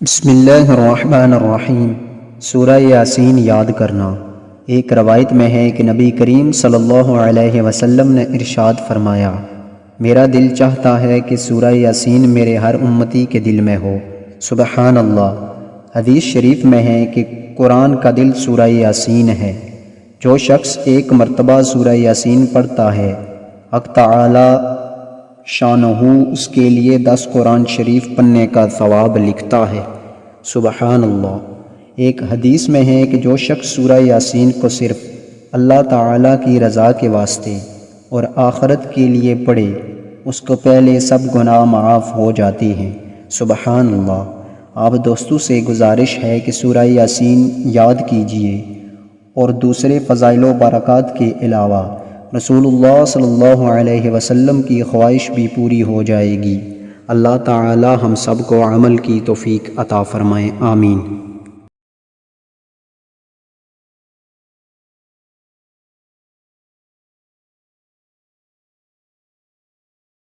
بسم اللہ الرحمن الرحیم۔ سورہ یاسین یاد کرنا۔ ایک روایت میں ہے کہ نبی کریم صلی اللہ علیہ وسلم نے ارشاد فرمایا، میرا دل چاہتا ہے کہ سورہ یاسین میرے ہر امتی کے دل میں ہو۔ سبحان اللہ۔ حدیث شریف میں ہے کہ قرآن کا دل سورہ یاسین ہے۔ جو شخص ایک مرتبہ سورہ یاسین پڑھتا ہے، حق تعالی شانہ اس کے لیے 10 قرآن شریف پڑھنے کا ثواب لکھتا ہے۔ سبحان اللہ۔ ایک حدیث میں ہے کہ جو شخص سورہ یاسین کو صرف اللہ تعالیٰ کی رضا کے واسطے اور آخرت کے لیے پڑھے، اس کو پہلے سب گناہ معاف ہو جاتے ہیں۔ سبحان اللہ۔ آپ دوستوں سے گزارش ہے کہ سورہ یاسین یاد کیجیے، اور دوسرے فضائل و برکات کے علاوہ رسول اللہ صلی اللہ علیہ وسلم کی خواہش بھی پوری ہو جائے گی۔ اللہ تعالی ہم سب کو عمل کی توفیق عطا فرمائے، آمین۔